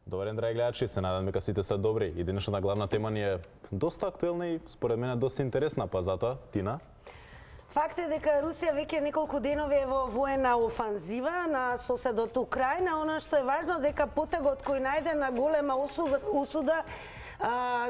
Добар ден, драги гледачи, се надам дека сите сте добри. И денешната главна тема ни е доста актуелна и според мене доста интересна, па затоа, Тина? Факт е дека Русија веќе неколку денови е во воена офанзива на соседот Украина. Она што е важно дека потегот кој најде на голема осуда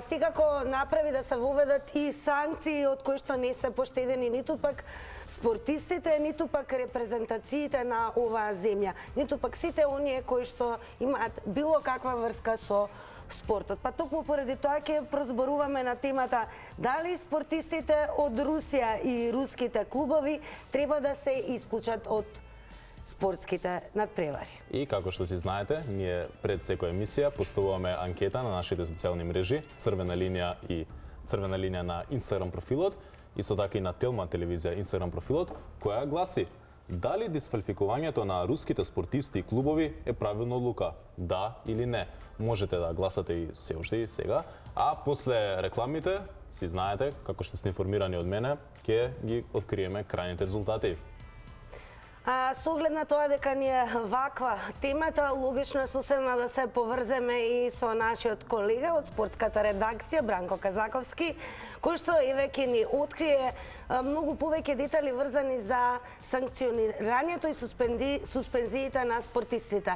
секако направи да се воведат и санкции од кои што не се поштедени ниту пак спортистите, ниту пак репрезентациите на оваа земја, ниту пак сите оние кои што имаат било каква врска со спортот. Па токму поради тоа ќе прозборуваме на темата дали спортистите од Русија и руските клубови треба да се исклучат од спортските надпревари. И како што си знаете, ние пред секоја емисија поставуваме анкета на нашите социјални мрежи, црвена линија на Инстаграм профилот, исто така и на Телма телевизија Инстаграм профилот, која гласи: дали дисквалификувањето на руските спортисти и клубови е правилна одлука? Да или не? Можете да гласате и се уште и сега, а после рекламите, си знаете, како што сте информирани од мене, ќе ги откриеме крајните резултати. Со оглед на тоа дека ни е ваква темата, логично е сосема да се поврземе и со нашиот колега од спортската редакција Бранко Казаковски, кој што еве ќе ни открие многу повеќе детали врзани за санкционирањето и суспензиите на спортистите.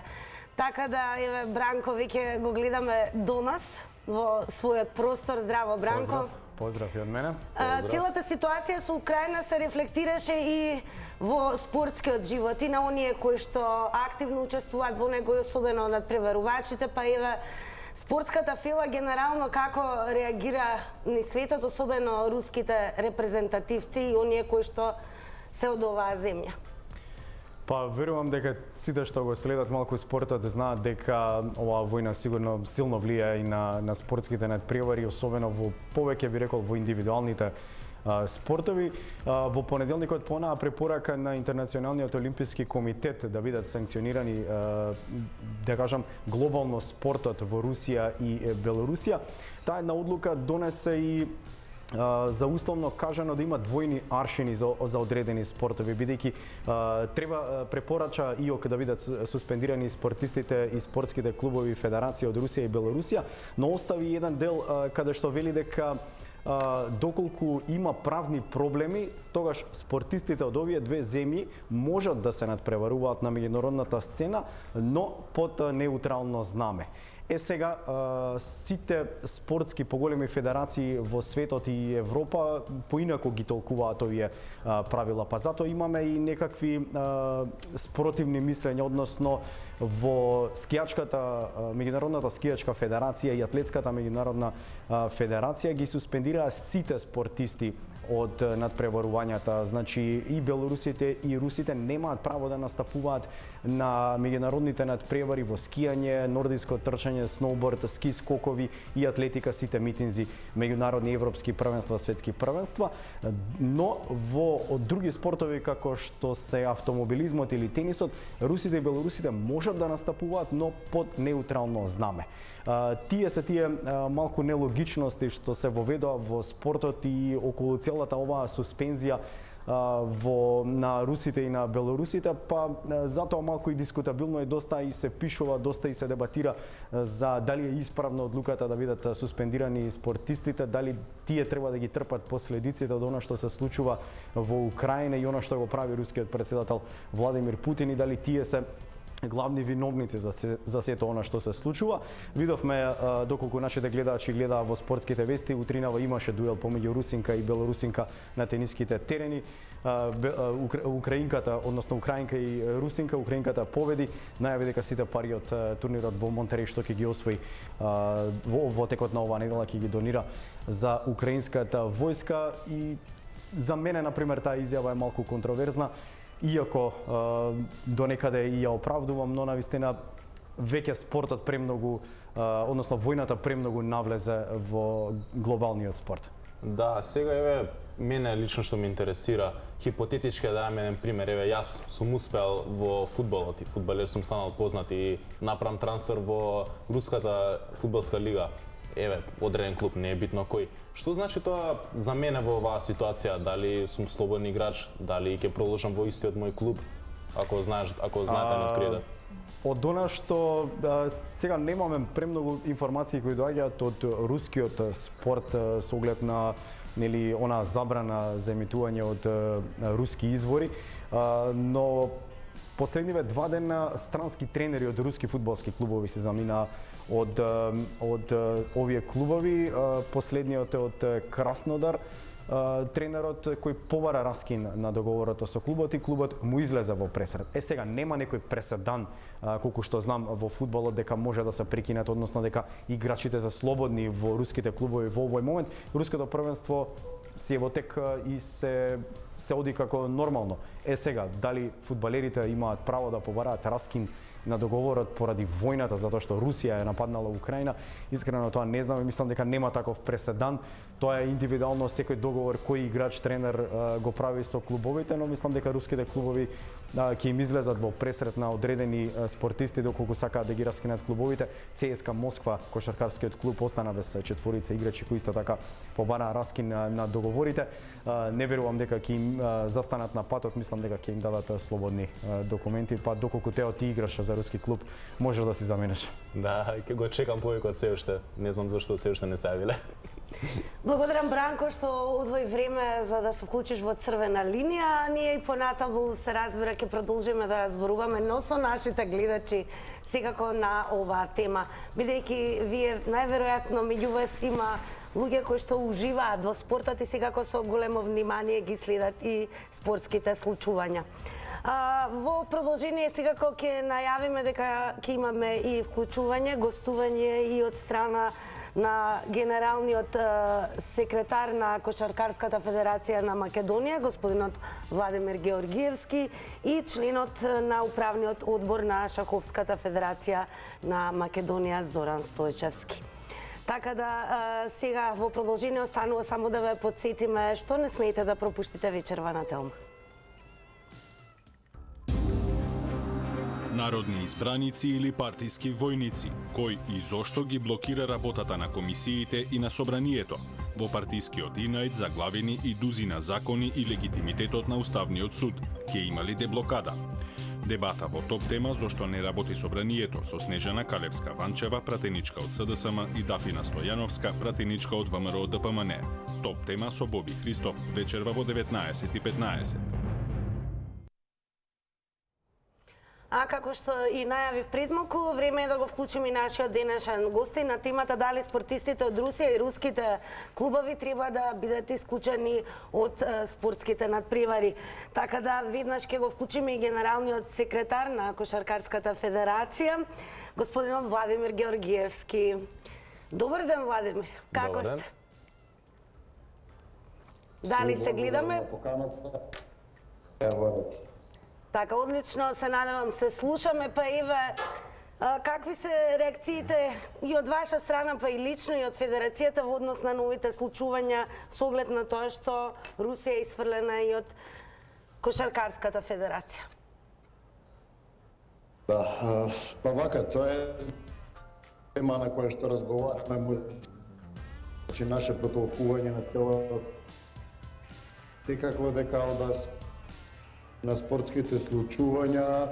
Така да, еве, Бранко, веќе го гледаме до нас во својот простор. Здраво, Бранко. Поздрав и од мене. Целата ситуација со Украина се рефлектираше и во спортскиот живот и на оние кои што активно учествуваат во него, и особено надпреварувачите, па еве спортската фила генерално како реагира низ светот, особено руските репрезентативци и оние кои што се од оваа земја. Па верувам дека сите што го следат малку спортот знаат дека оваа војна сигурно силно влијае и на спортските надпревари, особено во повеќе би рекол во индивидуалните спортови. Во понеделникот понаа препорака на Интернационалниот олимписки комитет да бидат санкционирани, да кажам, глобално спортот во Русија и Белорусија. Таа една одлука донесе и за условно кажано да има двојни аршини за одредени спортови, бидејќи треба препорача ИОК да бидат суспендирани спортистите и спортските клубови и федерации од Русија и Белорусија, но остави еден дел каде што вели дека доколку има правни проблеми, тогаш спортистите од овие две земји можат да се надпреваруваат на меѓународната сцена, но под неутрално знаме. Сега, сите спортски поголеми федерации во светот и Европа поинако ги толкуваат овие правила, па затоа имаме и некакви спротивни мислења, односно во скијачката, меѓународната скијачка федерација и атлетската меѓународна федерација ги суспендираа сите спортисти од надпреварувањата. Значи и белорусите и русите немаат право да настапуваат на меѓународните надпревари во скијање, нордиско трчање, сноуборд, ски скокови и атлетика, сите митинзи, меѓународни европски првенства, светски првенства, но во други спортови како што се автомобилизмот или тенисот, русите и белорусите можат да настапуваат, но под неутрално знаме. Тие се малку нелогичности што се воведоа во спортот и околу целата оваа суспензија на русите и на белорусите, па затоа малку и дискутабилно е, доста и се пишува, доста и се дебатира за дали е исправна одлуката да бидат суспендирани спортистите, дали тие треба да ги трпат последиците од она што се случува во Украина и она што го прави рускиот претседател Владимир Путин, и дали тие се главни виновници за сето она што се случува. Видовме доколку нашите гледачи гледаа во спортските вести, утринава имаше дуел помеѓу русинка и белорусинка на тениските терени. Украинката, односно украинка и русинка, украинката победи, најави дека сите пари од турнирот во Монтереј што ќе ги освои во текот на оваа недела ќе ги донира за украинската војска. И за мене, например, таа изјава е малку контроверзна, иако до некаде и ја оправдувам, но навистина веќе спортот премногу, односно војната премногу навлезе во глобалниот спорт. Да, сега еве мене лично што ме интересира, хипотетички да дадам еден пример, еве јас сум успеал во фудбалот и фудбалер сум станал познат и направам трансфер во руската фудбалска лига. Еве, одреден клуб, не е битно кој. Што значи тоа за мене во оваа ситуација? Дали сум слободен играч, дали ќе продолжам во истиот мој клуб, ако знаете ни откриде? Од она што сега немаме премногу информации кои доаѓаат од рускиот спорт со оглед на она забрана за емитување од руски извори, но последниве 2 дена странски тренери од руски фудбалски клубови се замина од овие клубови. Последниот е од Краснодар, тренерот кој побара раскин на договорот со клубот и клубот му излезе во пресред. Сега нема некој преседан, колку што знам во фудбалот, дека може да се прекинат, односно дека играчите се слободни во руските клубови во овој момент. Руското првенство си е во тек и се оди како нормално. Сега, дали фудбалерите имаат право да побараат раскин на договорот поради војната, затоа што Русија е нападнала Украина, искрено тоа не знам и мислам дека нема таков преседан. Тоа е индивидуално секој договор кој играч, тренер го прави со клубовите, но мислам дека руските клубови ќе им излезат во пресред на одредени спортисти доколку сакаат да ги раскинат клубовите. ЦСКА Москва, кошаркарскиот клуб, остана без четворица играчи кои исто така побараа раскин на договорите. Не верувам дека ќе им застанат на патот, мислам дека ќе им дадат слободни документи, па доколку Тео ти играш за руски клуб, можеш да си заменеш. Да, ќе го чекам повеќе од се уште. Не знам зашто се уште не се јавиле. Благодарам, Бранко, што одвои време за да се вклучиш во Црвена линија. Ние и понатаму се разбира ќе продолжиме да зборуваме, но со нашите гледачи секако на оваа тема, бидејќи вие најверојатно меѓу вас има луѓе кои што уживаат во спортот и секако со големо внимание ги следат и спортските случувања. Во продолжение секако ќе најавиме дека ќе имаме и вклучување, гостување и од страна на генералниот секретар на Кошаркарската федерација на Македонија, господинот Владимир Георгиевски, и членот на управниот одбор на Шаховската федерација на Македонија Зоран Стојчевски. Така да сега во продолжение останува само да ве потсетиме што не смеете да пропуштите вечерва на Телма. Народни избраници или партиски војници, кој и зошто ги блокира работата на комисиите и на собранието, во партискиот инајд заглавени и дузина закони и легитимитетот на Уставниот суд, ќе имали деблокада. Дебата во топ тема зошто не работи собранието со Снежана Калевска-Ванчева, пратеничка од СДСМ, и Дафина Стојановска, пратеничка од ВМРО ДПМН. Топ тема со Боби Христов, вечерва во 19:15. А како што и најавив пред малку, време е да го вклучиме и нашиот денешен гостин на темата дали спортистите од Русија и руските клубови треба да бидат исклучени од спортските надпревари. Така да веднаш ќе го вклучиме и генералниот секретар на Кошаркарската федерација, господинот Владимир Георгиевски. Добар ден, Владимир. Како сте? Дали се гледаме? Така, одлично, се надевам, се слушаме, па еве, какви се реакциите и од ваша страна, па и лично и од Федерацијата во однос на новите случувања со оглед на тоа што Русија е исфрлена и од Кошаркарската федерација? Да, па вака, тоа е тема на која што разговараме, значи наше протолкување на целото секако дека од на спортските случувања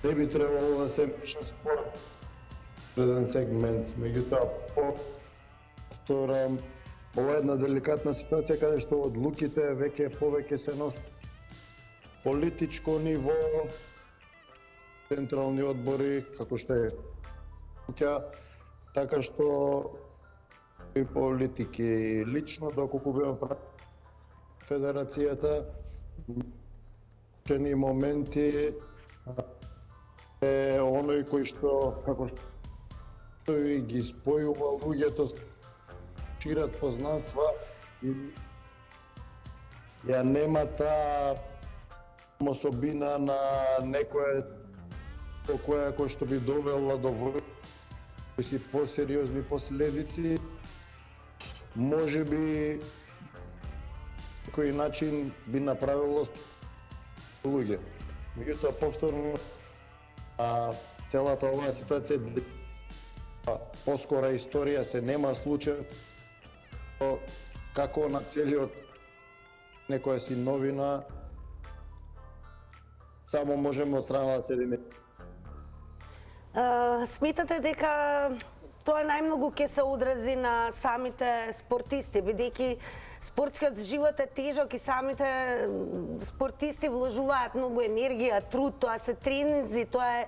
не би требало да се меша спорт еден сегмент. Меѓутоа, повторам, ова е една деликатна ситуација каде што одлуките повеќе се носат политичко ниво, централни одбори, како што е така што и политики лично, доколку беа Федерацијата, чени моменти е оној кој што како што ги спојува луѓето, шират познанства и ја нема таа особина на некоја која што би довела до си посериозни последици. Можеби кој начин би направило луѓе. Меѓутоа, повторно, целата оваа ситуација поскора историја се нема случај како на целиот некоја си новина само можеме од страна да седиме Сметате дека тоа најмногу ќе се одрази на самите спортисти, бидејќи спортскиот живот е тежок и самите спортисти вложуваат многу енергија, труд, тоа се тренинзи, тоа е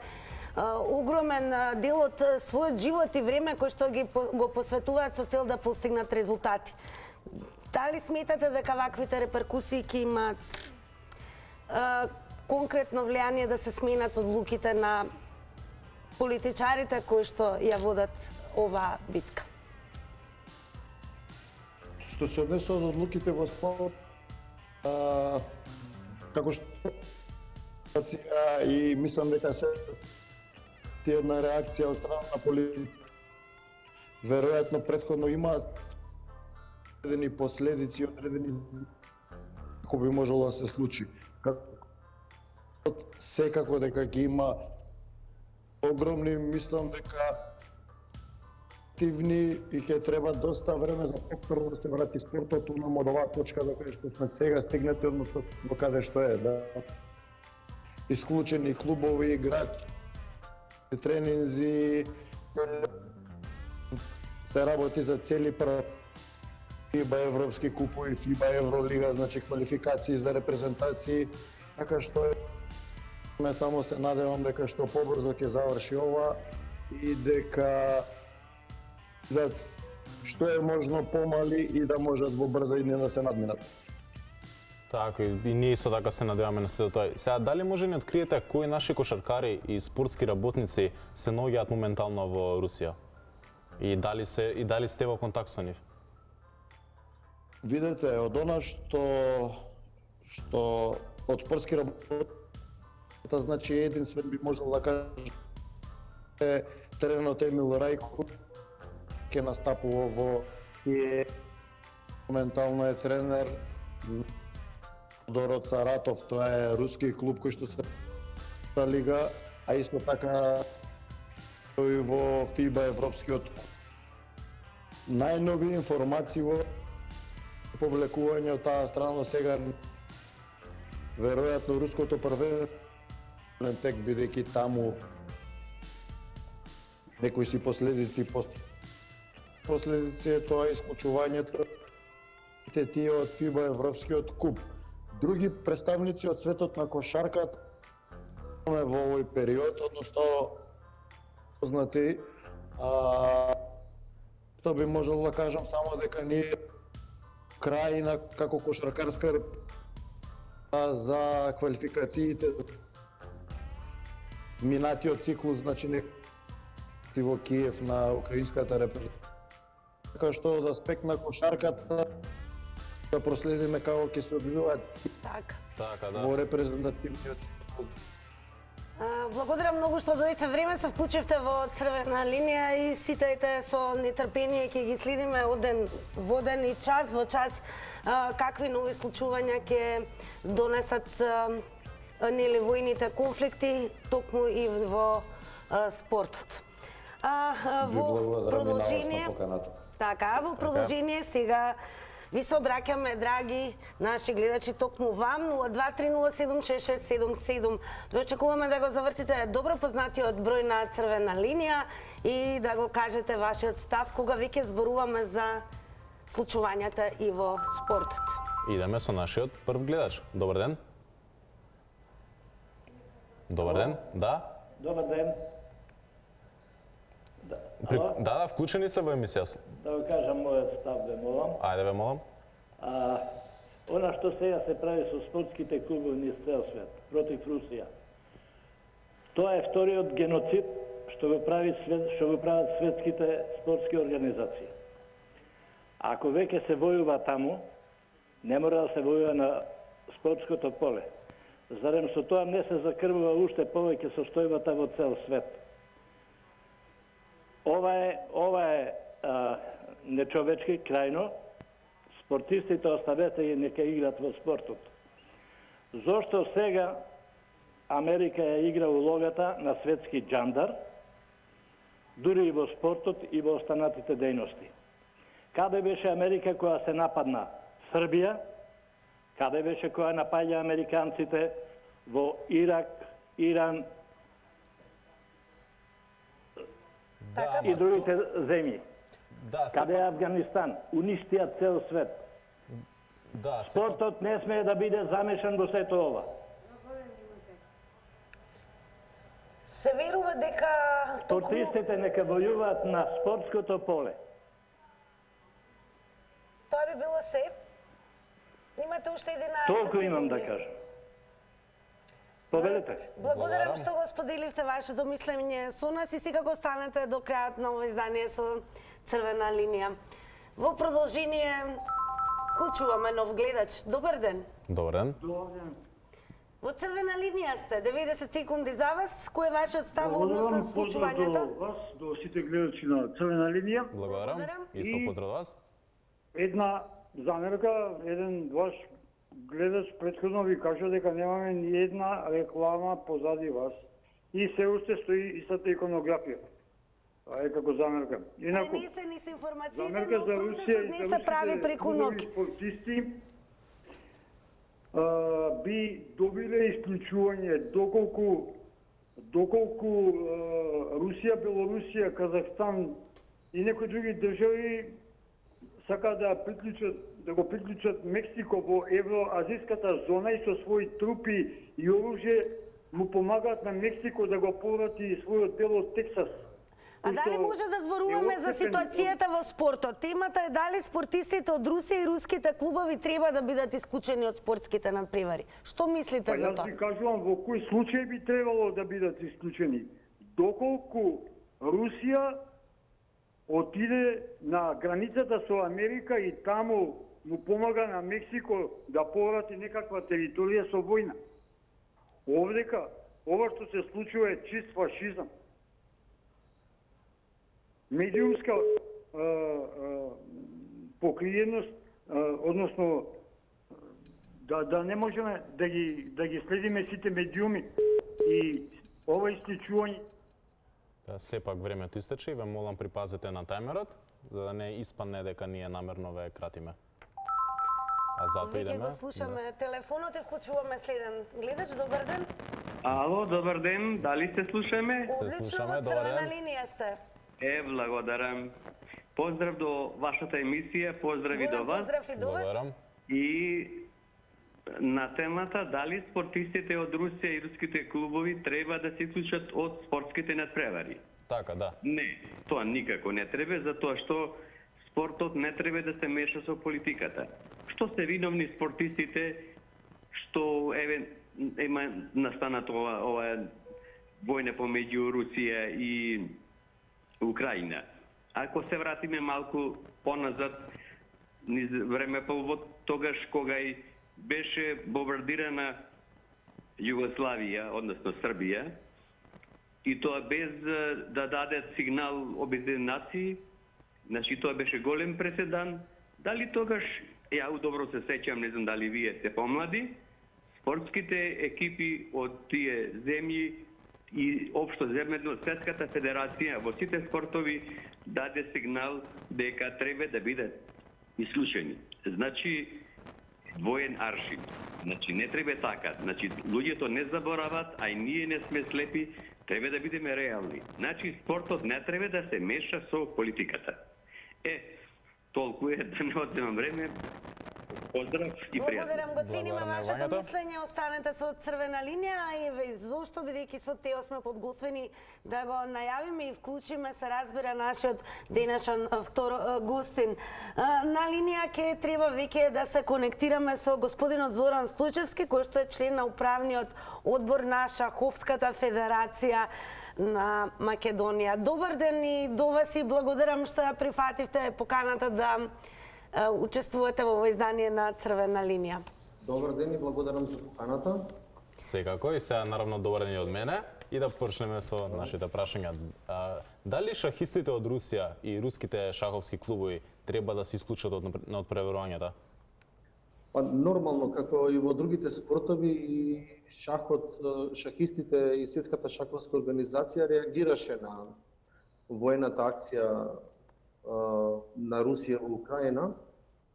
огромен дел од својот живот и време кој што го посветуваат со цел да постигнат резултати. Дали сметате дека ваквите реперкусии ќе имаат конкретно влијание да се сменат одлуките на политичарите кои што ја водат оваа битка? Што се однесе од одлуките во спорт, како што и мислам дека се една реакција од страна на политика. Веројатно претходно имаат одредени последици, одредени како би можело да се случи. Секако дека ќе има огромни, мислам дека активни и ќе треба доста време за повторно да се врати спортот унам од оваа точка до каде што сме сега стигнати, односно до каде што е, да. Исклучени клубови, играчи, тренинзи, се работи за цели ФИБА европски купови, ФИБА Евролига, значи квалификации за репрезентации, така што само се надевам дека што побрзо ќе заврши ова и дека што е можно помали и да можат во брза иднина да се надминат. Така, и ние исто така се надеваме на сето тоа. Сега, дали може да откриете кои наши кошаркари и спортски работници се наоѓаат моментално во Русија? И дали сте во контакт со нив? Видете, од она што од спортски работници, значи единствен би можел да каже тренерот Емил Рајко ќе настапува во моментално е тренер Дорот Саратов, тоа е руски клуб кој што се лига, а исто така и во ФИБА европскиот. Најнови информации во публикување од таа страна сега веројатно руското првенствен тек, бидејќи таму некои си последици е тоа исклучувањето тие од ФИБА европскиот куп. Други представници од светот на кошарката во овој период, односно познати, што би можел да кажам само дека ние крајна како кошаркарска за квалификациите минатиот циклус, значи не во Киев на украинската репрезентација. Така што од аспект на кошарката да проследиме како ќе се одвиваат во репрезентативниот циклус. Благодарам многу што дојдете време, се вклучивте во Црвена линија и сите со нетрпение ќе ги следиме од ден во ден и час во час какви нови случувања ќе донесат нели војните конфликти токму и во спортот. Во продолжение, во продолжение сега ви се обраќаме, драги наши гледачи, токму вам 0230766777. Ви очекуваме да го завртите добро познатиот број на Црвена линија и да го кажете вашиот став кога веќе зборуваме за случувањата и во спортот. Идеме со нашиот прв гледач. Добар ден. Добар ден, да? Добар ден. Да, вклучени сте во емисија. Да го кажам мојот став, ве молам. Ајде, ве молам. Она што сега се прави со спортските клубови низ цел свет, против Русија, тоа е вториот геноцид што го прават светските спортски организации. Ако веќе се војува таму, не мора да се војува на спортското поле. Зарем со тоа не се закрвува уште повеќе состојбата во цел свет. Ова е нечовечки, крајно. Спортистите оставете и нека играат во спортот. Зошто сега Америка ја игра улогата на светски џандар, дури и во спортот и во останатите дејности? Каде беше Америка која се нападна Србија? Каде беше која напаѓа американците во Ирак, Иран Така, и другите земји. Да, Каде е Афганистан? Уништија цел свет. да, Спортот не смее да биде замешан во сето ова. се верува дека токму Спортистите нека војуваат на спортското поле. тоа би било се. Имате уште 11 Толку имам да секунди. кажам. Повелете. Благодарам што го споделивте вашето мислење со нас и секако станете до крајот на ова издание со Црвена линија. Во продолжение вклучуваме нов гледач. Добар ден. Добар ден. Во Црвена линија сте. 90 секунди за вас. Кој е вашиот став односно Поздрав до случувањето? вас, до сите гледачи на Црвена линија. Благодарам. Благодарам. Исто поздрав вас. Една замерка, еден ваш гледач претходно ви кажа дека немаме ни една реклама позади вас. И се уште стои истата иконографија. Това е како замерка. Инаку, Не се низ информациите, замерка но за процесот Русија, не се прави преку ноги. спортисти би добиле исклучување доколку Русија, Белорусија, Казахстан и некои други држави сакаат да го приклучат Мексико во евроазиската зона и со своји трупи и оружје му помагаат на Мексико да го поврати својот дел од Тексас. А дали може да зборуваме за ситуацијата во спортот? Темата е дали спортистите од Русија и руските клубови треба да бидат исклучени од спортските надпревари. Што мислите Па за јас тоа? ви кажувам во кој случај би требало да бидат исклучени. Доколку Русија отиде на границата со Америка и таму му помага на Мексико да поврати некаква територија со војна. Овдека, ова што се случува е чист фашизам. Медиумска покриеност, односно да не можеме да ги следиме сите медиуми и ова исклучување. Да, сепак времето истече и ве молам припазете на тајмерот, за да не испадне дека ние намерно ве кратиме. А затоа Веќе идеме. го слушаме телефонот и вклучуваме следен гледач. Добар ден. Ало, добар ден, дали се слушаме? Одлично, слушаме, во добар Црвена ден. линија сте. Благодарам. Поздрав до вашата емисија, поздрави до Голем вас. поздрав и до вас. Благодарам. И на темата дали спортистите од Русија и руските клубови треба да се исклучат од спортските надпревари. Така, да. Не, тоа никако не треба, затоа што спортот не треба да се меша со политиката. Што се виновни спортистите што има настанато ова војна помеѓу Русија и Украина. Ако се вратиме малку поназад, низ време во тогаш кога и беше бомбардирана Југославија, односно Србија, и тоа без да даде сигнал Обединените нации, значи тоа беше голем преседан. Дали тогаш, ја добро се сеќам, не знам дали вие сте помлади, спортските екипи од тие земји и општо земјно Светската федерација во сите спортови даде сигнал дека треба да бидат исклучени. Значи двоен аршин. Значи не треба така. Значи луѓето не заборават, а и ние не сме слепи, треба да бидеме реални. Значи спортот не треба да се меша со политиката. Толку е, да не одземам време. Поздрав и пријатно. Благодарам, го цениме Благодарам на вашето јавањето. мислење, останете со Црвена линија и зошто бидејќи со Тео сме подготвени да го најавиме и вклучиме, се разбира, нашиот денешен втор гостин. На линија ќе треба веќе да се конектираме со господинот Зоран Стојчевски, кој што е член на управниот одбор на Шаховската федерација на Македонија. Добар ден и до вас и благодарам што ја прифативте поканата да учествувате во овој издание на Црвена линија. Добар ден и благодарам за поканата. Секако и сега наравно добар ден и од мене и да почнеме со нашите прашања. Дали шахистите од Русија и руските шаховски клубови треба да се исклучат од надпреварувањата? Па нормално како и во другите спортови и шахот, шахистите и Светската шаховска организација реагираше на војната акција на Русија во Украина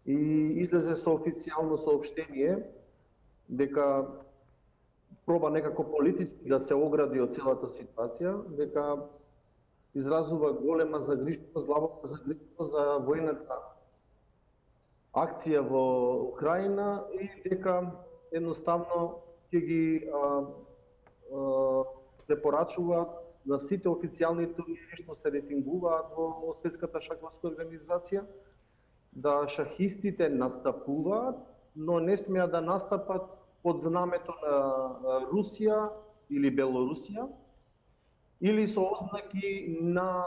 и излезе со официјално соопштение дека проба некако политички да се огради од целата ситуација, дека изразува голема загриженост, длабока загриженост за војната акција во Украина и дека едноставно ќе ги препорачува на сите официјални турнири што се ретингуваат во Светската шаховска организација да шахистите настапуваат, но не смеат да настапат под знамето на Русија или Белорусија или со ознаки на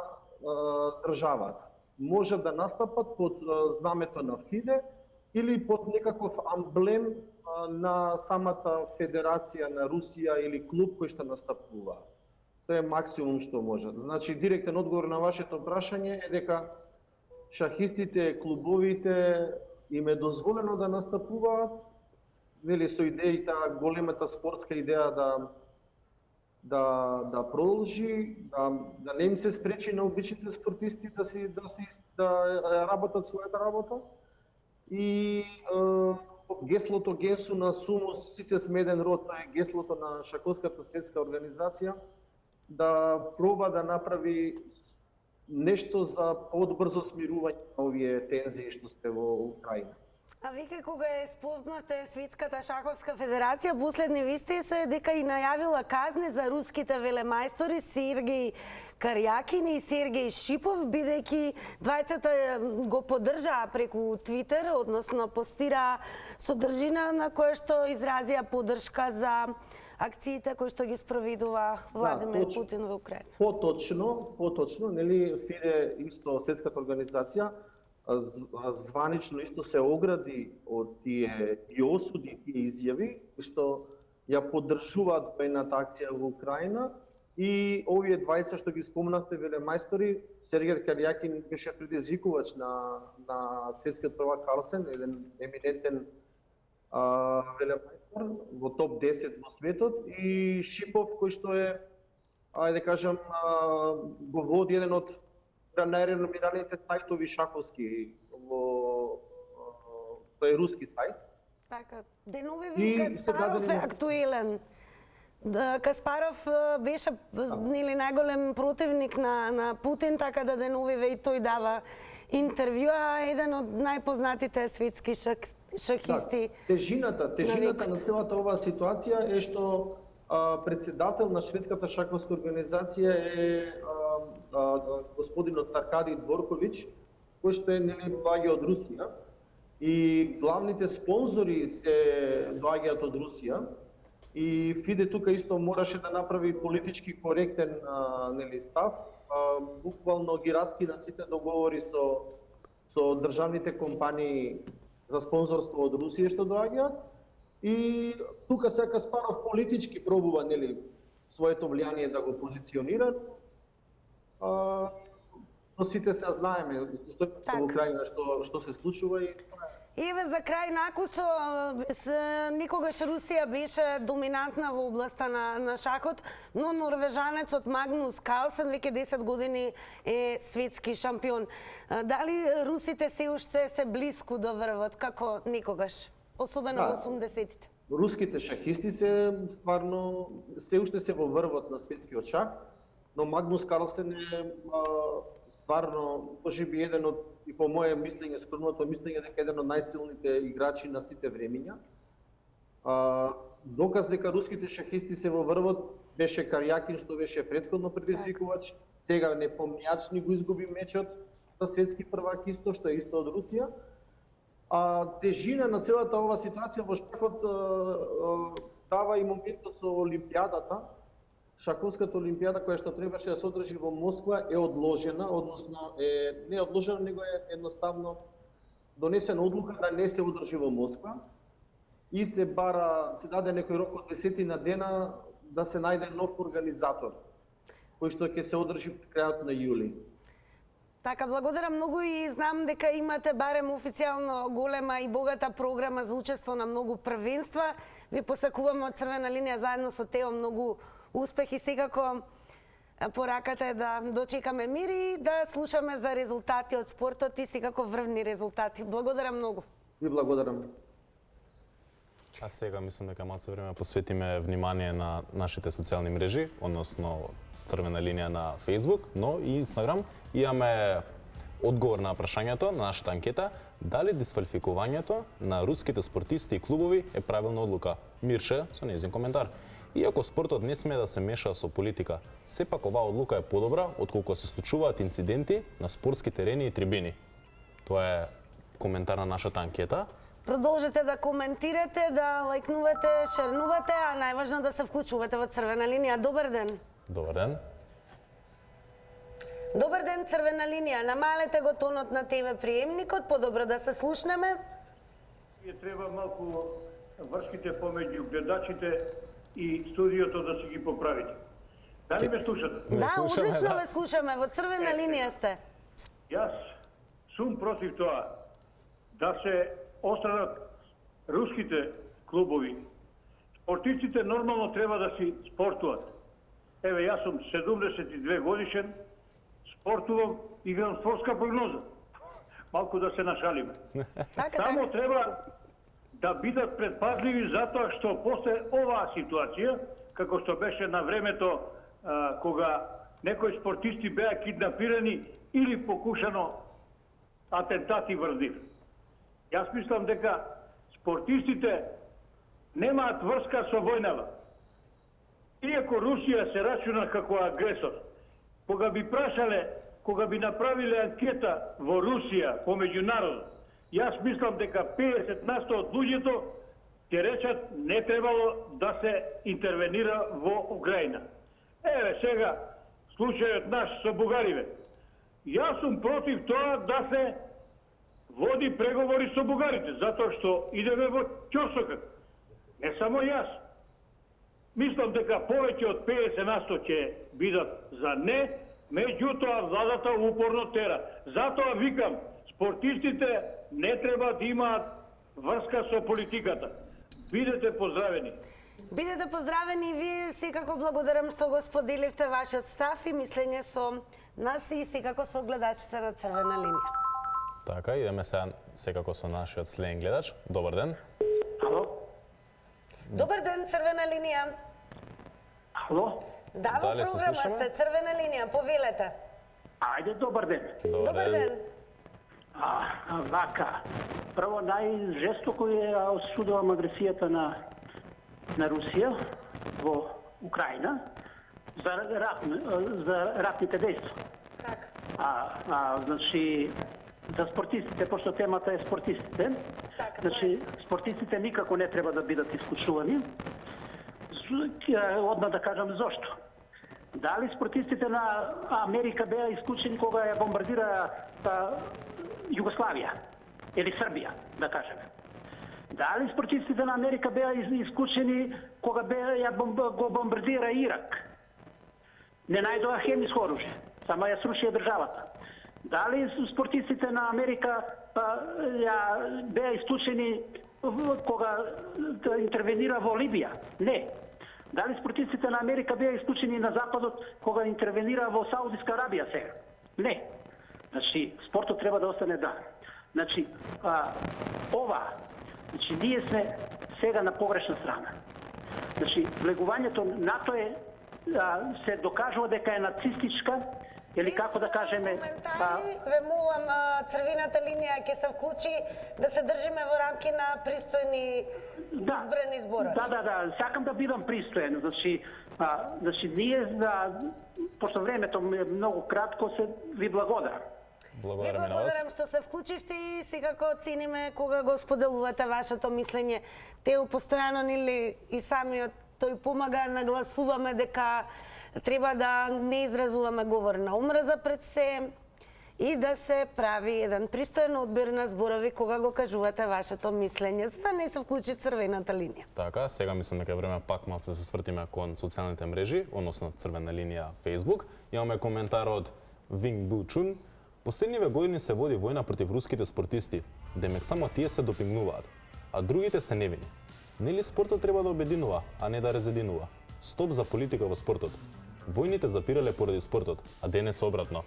државата. Може да настапат под знамето на ФИДЕ или под некаков амблем на самата Федерација на Русија или клуб кој што настапува. Тоа е максимум што може. Значи, директен одговор на вашето прашање е дека шахистите, клубовите им е дозволено да настапуваат, нели со идејата, големата спортска идеја да продолжи, да не им се спречи на обичните спортисти да работат својата работа. И геслото Генсу на Сумус, сите сме еден род, тоа е геслото на Шаховската светска организација, да проба да направи нешто за подбрзо смирување на овие тензии што се во Украина. А вие кога спомнате Светската шаховска федерација, последни вести се дека и најавила казни за руските велемајстори Сергеј Карјакин и Сергеј Шипов, бидејќи двајцата го поддржаа преку Твитер, односно постираа содржина на која што изразија поддршка за акциите кои што ги спроведува Владимир Путин во Украина. Поточно, нели ФИДЕ исто Светската организација званично исто се огради од тие и осуди тие изјави што ја поддржуваат војната акција во Украина и овие двајца што ги спомнавте велемајстори, Сергеј Карјакин беше предизвикувач на светскиот prvак Карлсен, еден еминентен велемајстор во топ 10 во светот, и Шипов кој што е, ајде кажам, го води еден од најреномираните сајтови шаховски во тој руски сајт. Така, денови Каспаров е актуелен. Каспаров беше најголем противник на Путин, така да деновиве и тој дава интервјуа, еден од најпознатите светски шахисти. Тежината на целата оваа ситуација е што председател на Шведската шаховска организација е господинот Аркадий Дворковиќ, кој што е доаѓа од Русија и главните спонзори се доаѓаат од Русија и ФИДЕ тука исто мораше да направи политички коректен став, буквално ги раскина сите договори со државните компании за спонзорство од Русија што доаѓаат и тука сега Каспаров политички пробува своето влијание да го позиционира. Но сите се знаеме во Украина што се случува и Еве за крај накусо, никогаш Русија беше доминантна во областа на шахот, но норвежанецот Магнус Карлсен веќе 10 години е светски шампион. Дали русите се уште се блиску до врвот, како никогаш, особено во 80-тите? Руските шахисти се уште се во врвот на светскиот шах, но Магнус Карлсен е стварно, можеби еден од, и по моје мислење, скромното мислење, дека еден од најсилните играчи на сите времиња. Доказ дека руските шахисти се во врвот беше Карјакин, што беше претходно предизвикувач, сега Непомнијачни го изгуби мечот за светски првак исто, што е исто од Русија. Тежина на целата ова ситуација во шахот дава и моментот со Олимпијадата. Шаховската олимпијада која што требаше да се одржи во Москва е одложена, односно не одложена, него е едноставно донесена одлука да не се одржи во Москва и се даде некој рок од 10 дена да се најде нов организатор кој што ќе се одржи при крајот на јули. Така, благодарам многу и знам дека имате барем официјално голема и богата програма за учество на многу првенства. Ви посакуваме од Црвена линија заедно со Тео многу успех и секако пораката е да дочекаме мир и да слушаме за резултати од спортот и секако врвни резултати. Благодарам многу. Ви благодарам. А сега мислам дека малце време посветиме внимание на нашите социјални мрежи, односно Црвена линија на Facebook, но и Instagram. Имаме одговор на прашањето на нашата анкета, дали дисквалификувањето на руските спортисти и клубови е правилна одлука. Мирше со нејзин коментар. Иако спортот не смее да се меша со политика, сепак оваа одлука е подобра отколку се случуваат инциденти на спортски терени и трибини. Тоа е коментар на нашата анкета. Продолжете да коментирате, да лајкнувате, шернувате, а најважно да се вклучувате во Црвена линија. Добар ден. Добар ден. Добар ден, Црвена линија. Намалете го тонот на ТВ приемникот, подобро да се слушнеме. Треба малку врските помеѓу гледачите и студиото да си ги поправите. Дали ме слушате? Да, одлично ве слушаме. Во Црвена линија сте. Јас сум против тоа да се остранат руските клубови. Спортистите нормално треба да си спортуват. Еве, јас сум 72 годишен, спортувам, играм спортска прогноза. Малку да се нашалиме. Само треба да бидат предпазливи затоа што после оваа ситуација, како што беше на времето кога некои спортисти беа киднапирани или покушано атентати врз нив. Јас мислам дека спортистите немаат врска со војнава. Иако Русија се рачуна како агресор, кога би прашале, кога би направиле анкета во Русија помеѓу народот, јас мислам дека 50% од луѓето ќе речат не требало да се интервенира во Украина. Еве сега случајот наш со бугариве. Јас сум против тоа да се води преговори со бугарите, затоа што идеме во ќорсокак. Не само јас. Мислам дека повеќе од 50% ќе бидат за не, меѓутоа владата упорно тера. Затоа викам, спортистите не треба да имаат врска со политиката. Бидете поздравени. Бидете поздравени и вие, секако благодарам што го споделивте вашиот став и мислење со нас и секако со гледачите на Црвена линија. Така, идеме сега секако со нашиот следен гледач. Добар ден. Ало? Добар ден, Црвена линија. Ало? Да, во програма сте, Црвена линија, повелете. Ајде, добар ден. Добар ден. Вака, прво најжестоко ја осудувам агресијата на Русија во Украина за ратните дејства. Така. Значи, за спортистите, пошто темата е спортистите, значи, спортистите никако не треба да бидат исклучувани. Одма да кажам зошто. Дали спортистите на Америка беа исклучени кога ја бомбардира Југославија или Србија, да кажеме? Дали спортистите на Америка беа исклучени кога го бомбардира Ирак? Не најдоа хемиско оружје, само ја срушија државата. Дали спортистите на Америка беа исклучени кога интервенира во Либија? Не. Дали спортистите на Америка беа исклучени на Западот кога интервенира во Саудиска Арабија сега? Не. Значи, спортот треба да остане да. Значи, ние сме сега на погрешна страна. Значи, влегувањето НАТО се докажува дека е нацистичка, или како да кажеме... Ве молам, Црвената линија ќе се вклучи да се држиме во рамки на пристојни избрани зборови. Да, сакам да бидам пристоен. Значи, ние, пошто времето е многу кратко, се ви благодарам. Ви благодарам што се вклучивте и секако цениме кога го споделувате вашето мислење. Тео постојано нели и самиот тој помага, нагласуваме дека треба да не изразуваме говор на омраза пред се и да се прави еден пристоен одбир на зборови кога го кажувате вашето мислење, за да не се вклучи Црвената линија. Така, сега мислам дека е време пак малце да се свртиме кон социјалните мрежи, односно Црвена линија Facebook. Имаме коментар од Винг Бу Чун. Последниве години се води војна против руските спортисти, демек само тие се допингнуваат, а другите се невини. Нели спортот треба да обединува, а не да разединува? Стоп за политика во спортот. Војните запирале поради спортот, а денес обратно.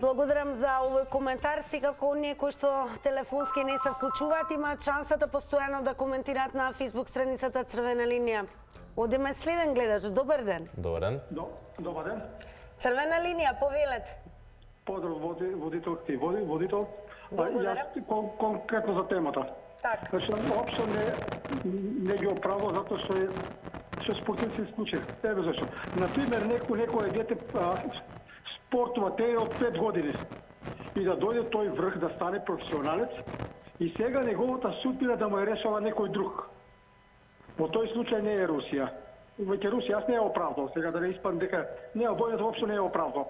Благодарам за овој коментар. Секако оние кои што телефонски не се вклучуваат имаат шансата постојано да коментираат на Facebook страницата Црвена линија. Одиме следен гледач. Добар ден. Добар ден. Добар ден. Црвена линија, повелете. Поздрав водител ти. Водител. Благодарам. Јас конкретно за темата. Така. Значи, општо не ги оправдав затоа што спортисти исклучени. Еве зашто. Например, некој дете спортува те од 5 години и да дојде тој врх да стане професионалец и сега неговата судбина да му е решава некој друг. Во тој случај не е Русија. Веќе Русија, јас не ја оправдал, сега да не испадам дека не, војната воопшто не ја оправдал.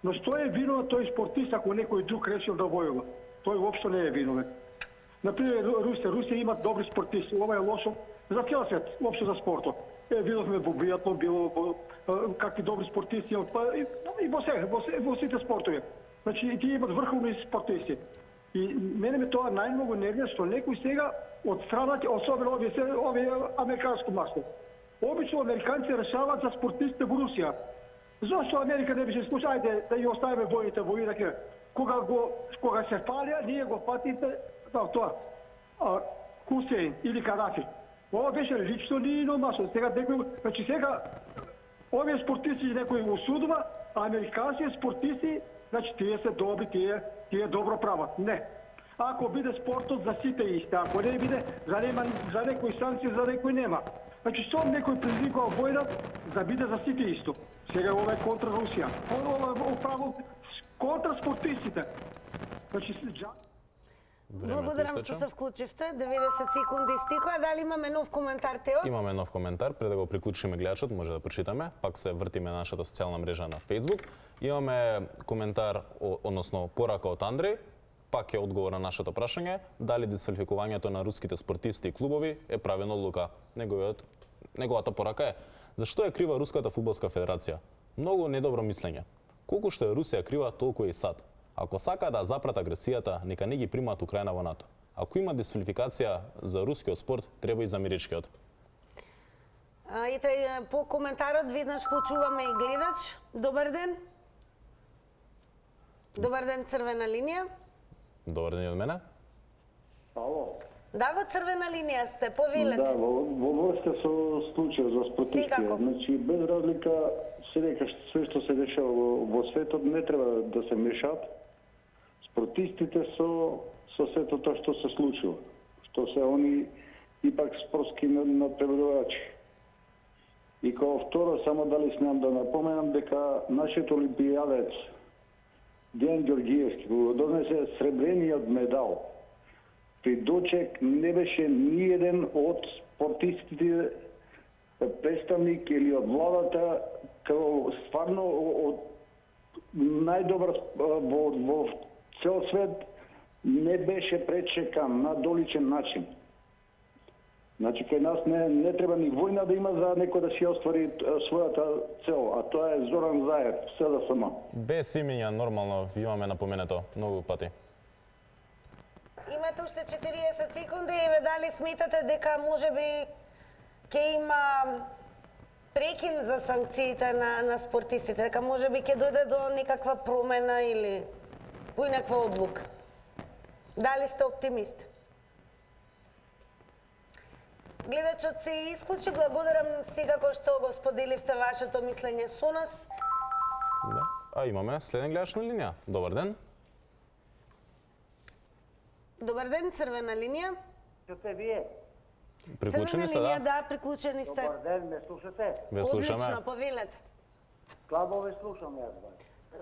Но што е виновен тој спортист ако некој друг решил да војува? Тој воопшто не е виновен. Например, Русија има добри спортисти, ова е лошо за цел свет, воопшто за спортот. Видовме во биатлон, било какви добри спортисти, и во сите спортови. Значи, тие имат врховни спортисти. И мене ме тоа најмногу нервира што некој сега од страната, особено овие американско масло. Обично американци решаваат за спортистите во Русија. Зошто Америка не беше слуша, ајде да ја оставиме војните во Ирак. Кога се фалија, ние го патите тоа. Хусейн или Кадафи. Ова беше лично нино масло. Значи сега овие спортисти некој осудува, а американски спортисти, значи тие се добри, тие добро прават. Не. Ако биде спортот за сите исти, ако не биде, за некој санкција, за некој нема. Значи, што некој предизвикува војна да биде за сите исто. Сега ова е контра Русија. Ова е право контра спортистите. Значи, Благодарам што се вклучивте. 90 секунди стихоа. Дали имаме нов коментар, Тео? Имаме нов коментар. Пред да го приклучиме гледачот, може да прочитаме. Пак се вртиме на нашата социјална мрежа на Facebook. Имаме коментар, односно порака од Андреј. Пак е одговор на нашето прашање, дали дисквалификувањето на руските спортисти и клубови е правилна одлука. Неговата порака е: зашто е крива Руската фудбалска федерација? Многу недобро мислење. Колку што е Русија крива, толку е и САД. Ако сака да запрат агресијата, нека не ги примаат Украина во НАТО. Ако има дисквалификација за рускиот спорт, треба и за америчкиот. Ите по коментарот веднаш вклучуваме и гледач. Добар ден. Добар ден, црвена линија. Добар ден и од мене. Ало. Да, во црвена линија сте, повелете. Да, во врска со случајот за спортистите. Значи, без разлика, секогаш све што се дешава во светот не треба да се мешаат спортистите со сето тоа што се случува. Што се они ипак спортски надпреварувачи. И као второ, само дали смеам да напоменам дека нашиот олимпијадец Дејан Ѓорѓиевски го донесе сребрениот медал. При дочек не беше ниеден од спортистите представник или од владата, како стварно од најдобар во цел свет не беше пречекан на доличен начин. Значи, кај нас не треба ни војна да има за некој да си оствари својата цел, а тоа е Зоран Заев, СДСМ. Без имења, нормално, имаме напоменато многу пати. Имате уште 40 секунди и ве дали сметате дека можеби ќе има прекин за санкциите на спортистите, дека можеби ќе дојде до некаква промена или поинаква одлука? Дали сте оптимист? Гледачот се исклучи, благодарам секако што го споделивте вашето мислење со нас. Да. А имаме следен гледач на линија. Добар ден. Добар ден, црвена линија. Што сте вие? Приклучени сте, да? Да, приклучени сте. Добар ден, ме слушате? Ве слушаме. Одлично, повелете. Слабо ве слушам јас.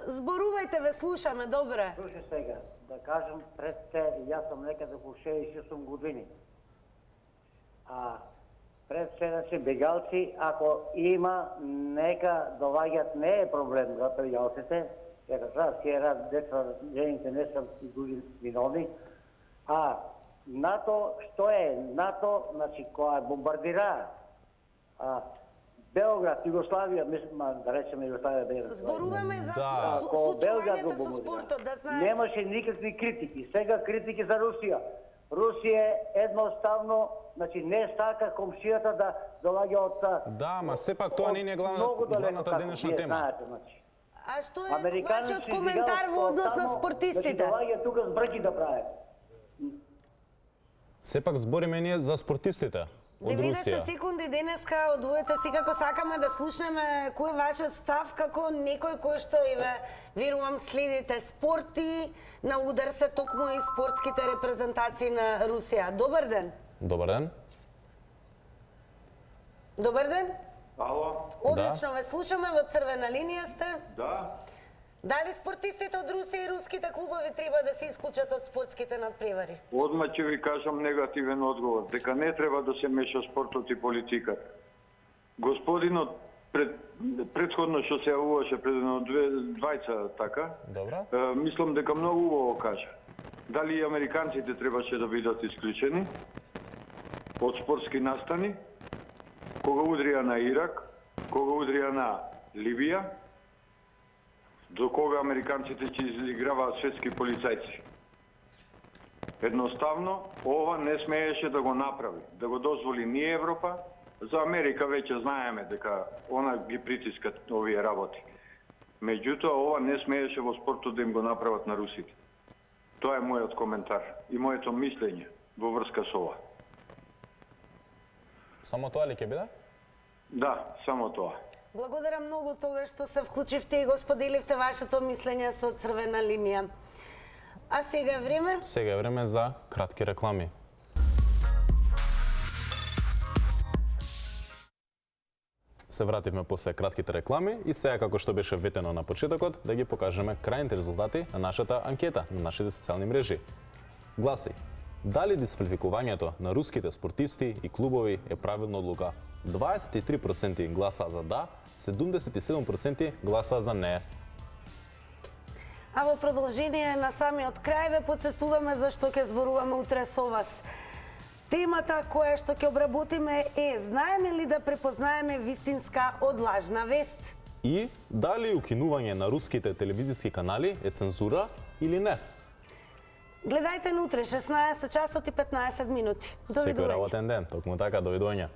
Зборувајте, ве слушаме, добре. Слушай сега, да кажам пред те, јас сум некаде околу 68 години. А пред се бегалци, ако има, нека доваѓат, не е проблем за бегалците, jer разкера деца, жените не се други виновни. А НАТО, што е? НАТО, значи, која бомбардира Белград, Југославија, мислам, да речеме Југославија, Белград. Зборуваме за случувањето со спортот, да знаете. Немаше никакви критики. Сега критики за Русија. Русија едноставно, значи, не сака комшијата да доаѓа од... Да, ма сепак тоа не е главната денешна тема. Знаете, значи. А што е вашиот коментар во однос на спортистите? Значи, доаѓа тука збрки да прават. Сепак збориме ние за спортистите. од Русија. 90 секунди денеска одвоете си како сакаме да слушнеме кој е вашиот став како некој кој што и ве верувам следите спорти, на удар се токму и спортските репрезентации на Русија. Добар ден. Добар ден. Добар ден. Ало. Одлично ве слушаме, во црвена линија сте. Да. Дали спортистите од Русија и руските клубови треба да се исклучат од спортските надпревари? Одма ќе ви кажам негативен одговор, дека не треба да се меша спортот и политиката. Господинот предходно што се јавуваше пред двајца така, Добра. мислам дека многу убаво кажа. Дали и американците требаше да бидат исклучени од спортски настани, кога удрија на Ирак, кога удрија на Либија, до кога американците ќе изиграваат светски полицајци. Едноставно, ова не смееше да го направи, да го дозволи ни Европа. За Америка веќе знаеме дека она ги притискат овие работи. Меѓутоа, ова не смееше во спортот да им го направат на русите. Тоа е мојот коментар и моето мислење во врска со ова. Само тоа ли ќе биде? Да, само тоа. Благодарам многу тогаш што се вклучивте и го споделивте вашето мислење со црвена линија. А сега е време? Сега е време за кратки реклами. Се вративме после кратките реклами и сега, како што беше ветено на почетокот, да ги покажеме крајните резултати на нашата анкета на нашите социјални мрежи. Гласи: дали дисквалификувањето на руските спортисти и клубови е правилна одлука? 23% гласа за да, 77% гласа за не. А во продолжение на самиот крај ве потсетуваме за што ќе зборуваме утре со вас. Темата која што ќе обработиме е: знаеме ли да препознаеме вистинска од лажна вест? И дали укинување на руските телевизиски канали е цензура или не? Гледајте на утре 16 часот и 15 минути. Секој работен ден, токму така, довидување.